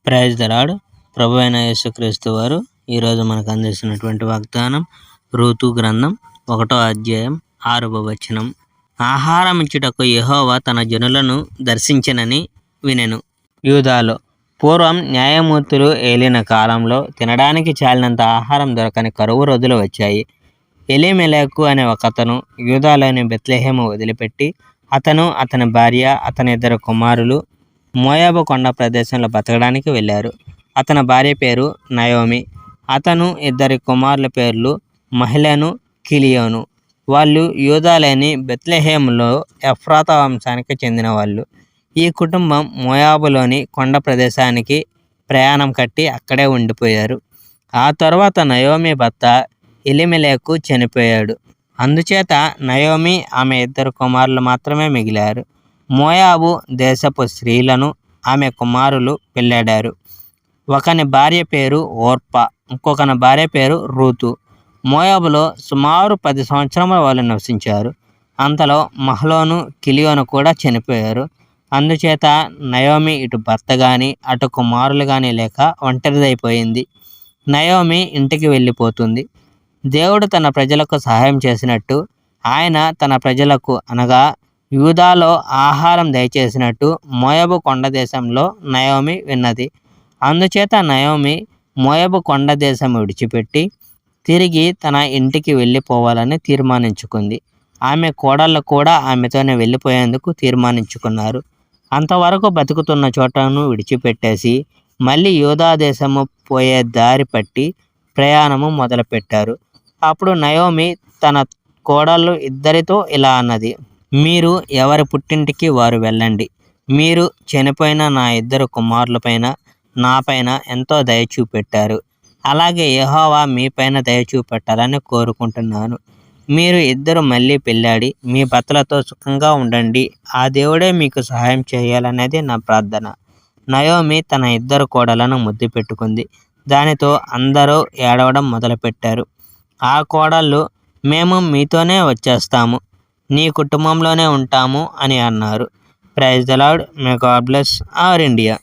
Praise the lord. ప్రభు అయిన యేసుక్రీస్తు వారు ఈరోజు మనకు అందిస్తున్నటువంటి వాగ్దానం రూతు గ్రంథం 1వ అధ్యాయం 6వ వచనం. ఆహారం ఇచ్చుటకు యెహోవా తన జనులను దర్శించెనని వినెను. యూదాలో పూర్వం న్యాయమూర్తులు ఏలిన కాలంలో తినడానికి చాలినంత ఆహారం దొరకని కరువు రోజులు వచ్చాయి. ఎలీమెలెకు అనే ఒకతను యూదాలోని బెత్లెహేము వదిలిపెట్టి అతను, అతని భార్య, అతని 2 కుమారులు మోయాబు కొండ ప్రదేశంలో బతకడానికి వెళ్ళారు. అతని భార్య పేరు నయోమి. అతను 2 కుమారుల పేర్లు మహ్లోను, కిలియోను. వాళ్ళు యూదాలోని బెత్లెహేములో ఎఫ్రాతా వంశానికి చెందిన వాళ్ళు. ఈ కుటుంబం మోయాబులోని కొండ ప్రదేశానికి ప్రయాణం కట్టి అక్కడే ఉండిపోయారు. ఆ తరువాత నయోమి భర్త ఎలీమెలెకు చనిపోయాడు. అందుచేత నయోమి ఆమె 2 కుమారులు మాత్రమే మిగిలారు. మోయాబు దేశపు స్త్రీలను ఆమె కుమారులు పెళ్ళాడారు. ఒకని భార్య పేరు ఓర్పా, ఇంకొకని భార్య పేరు రూతు. మోయాబులో సుమారు 10 సంవత్సరముల వాళ్ళు నివసించారు. అంతలో మహ్లోను, కిలియోను కూడా చనిపోయారు. అందుచేత నయోమి ఇటు భర్త గాని అటు కుమారులు గాని లేక ఒంటరిదైపోయింది. నయోమి ఇంటికి వెళ్ళిపోతుంది. దేవుడు తన ప్రజలకు సహాయం చేసినట్టు ఆయన తన ప్రజలకు అనగా యూదాలో ఆహారం దయచేసినట్టు మోయాబు కొండ దేశంలో నయోమి విన్నది. అందుచేత నయోమి మోయాబు కొండ దేశం విడిచిపెట్టి తిరిగి తన ఇంటికి వెళ్ళిపోవాలని తీర్మానించుకుంది. ఆమె కోడళ్ళు కూడా ఆమెతోనే వెళ్ళిపోయేందుకు తీర్మానించుకున్నారు. అంతవరకు బతుకుతున్న చోటను విడిచిపెట్టేసి మళ్ళీ యూదా దేశము పోయే దారి పట్టి ప్రయాణము మొదలుపెట్టారు. అప్పుడు నయోమి తన కోడళ్ళు ఇద్దరితో ఇలా అన్నది, మీరు ఎవరి పుట్టింటికి వారు వెళ్ళండి. మీరు చనిపోయిన నా 2 కుమారులపైన నాపైన ఎంతో దయ చూపెట్టారు. అలాగే యెహోవా మీపైన దయ చూపెట్టాలని కోరుకుంటున్నాను. మీరు ఇద్దరు మళ్ళీ పెళ్ళాడి మీ భర్తలతో సుఖంగా ఉండండి. ఆ దేవుడే మీకు సహాయం చేయాలనేది నా ప్రార్థన. నయోమి తన 2 కోడలను ముద్దు పెట్టుకుంది. దానితో అందరూ ఏడవడం మొదలుపెట్టారు. ఆ కోడళ్ళు, మేము మీతోనే వచ్చేస్తాము, నీ కుటుంబంలోనే ఉంటాము అని అన్నారు. Praise the lord. May God bless our India.